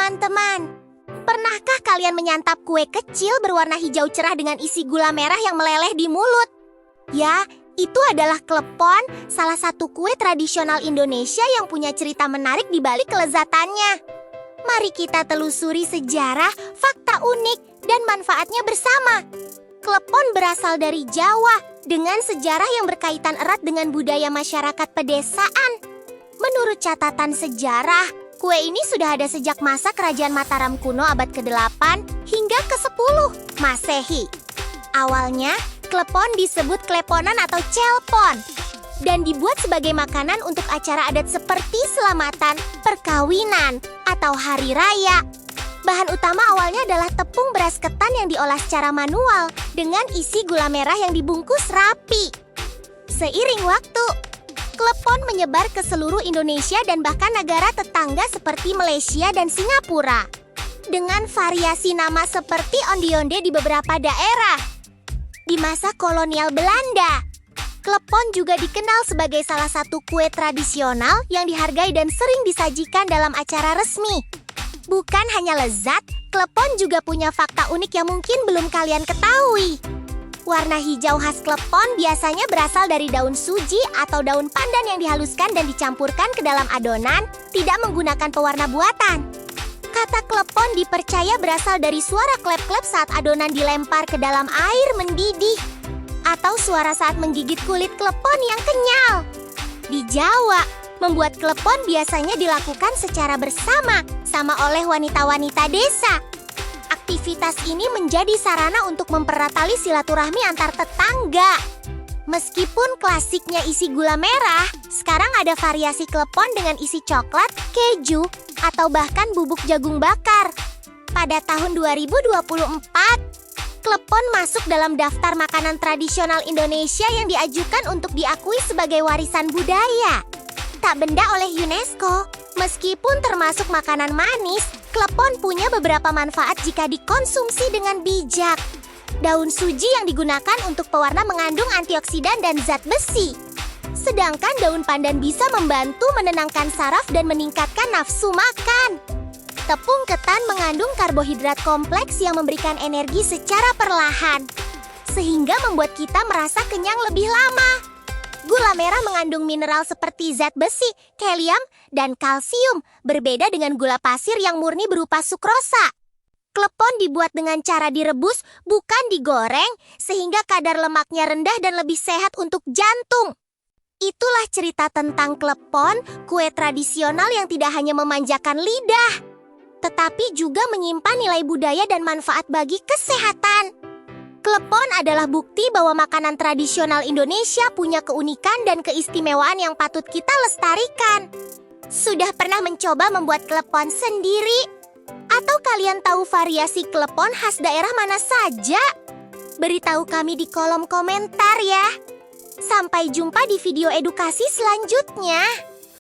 teman-teman. Pernahkah kalian menyantap kue kecil berwarna hijau cerah dengan isi gula merah yang meleleh di mulut? Ya, itu adalah klepon, salah satu kue tradisional Indonesia yang punya cerita menarik di balik kelezatannya. Mari kita telusuri sejarah, fakta unik, dan manfaatnya bersama. Klepon berasal dari Jawa dengan sejarah yang berkaitan erat dengan budaya masyarakat pedesaan. Menurut catatan sejarah, kue ini sudah ada sejak masa Kerajaan Mataram kuno abad ke-8 hingga ke-10 Masehi. Awalnya, klepon disebut kleponan atau celpon dan dibuat sebagai makanan untuk acara adat seperti selamatan, perkawinan, atau hari raya. Bahan utama awalnya adalah tepung beras ketan yang diolah secara manual dengan isi gula merah yang dibungkus rapi. Seiring waktu, klepon menyebar ke seluruh Indonesia dan bahkan negara tetangga seperti Malaysia dan Singapura. Dengan variasi nama seperti onde-onde di beberapa daerah. Di masa kolonial Belanda, klepon juga dikenal sebagai salah satu kue tradisional yang dihargai dan sering disajikan dalam acara resmi. Bukan hanya lezat, klepon juga punya fakta unik yang mungkin belum kalian ketahui. Warna hijau khas klepon biasanya berasal dari daun suji atau daun pandan yang dihaluskan dan dicampurkan ke dalam adonan, tidak menggunakan pewarna buatan. Kata klepon dipercaya berasal dari suara klep-klep saat adonan dilempar ke dalam air mendidih, atau suara saat menggigit kulit klepon yang kenyal. Di Jawa, membuat klepon biasanya dilakukan secara bersama oleh wanita-wanita desa. Aktivitas ini menjadi sarana untuk mempererat tali silaturahmi antar tetangga. Meskipun klasiknya isi gula merah, sekarang ada variasi klepon dengan isi coklat, keju, atau bahkan bubuk jagung bakar. Pada tahun 2024, klepon masuk dalam daftar makanan tradisional Indonesia yang diajukan untuk diakui sebagai warisan budaya. Tak benda oleh UNESCO, meskipun termasuk makanan manis, klepon punya beberapa manfaat jika dikonsumsi dengan bijak. Daun suji yang digunakan untuk pewarna mengandung antioksidan dan zat besi. Sedangkan daun pandan bisa membantu menenangkan saraf dan meningkatkan nafsu makan. Tepung ketan mengandung karbohidrat kompleks yang memberikan energi secara perlahan, sehingga membuat kita merasa kenyang lebih lama. Gula merah mengandung mineral seperti zat besi, kalium, dan kalsium, berbeda dengan gula pasir yang murni berupa sukrosa. Klepon dibuat dengan cara direbus, bukan digoreng, sehingga kadar lemaknya rendah dan lebih sehat untuk jantung. Itulah cerita tentang klepon, kue tradisional yang tidak hanya memanjakan lidah, tetapi juga menyimpan nilai budaya dan manfaat bagi kesehatan. Klepon adalah bukti bahwa makanan tradisional Indonesia punya keunikan dan keistimewaan yang patut kita lestarikan. Sudah pernah mencoba membuat klepon sendiri? Atau kalian tahu variasi klepon khas daerah mana saja? Beritahu kami di kolom komentar ya. Sampai jumpa di video edukasi selanjutnya.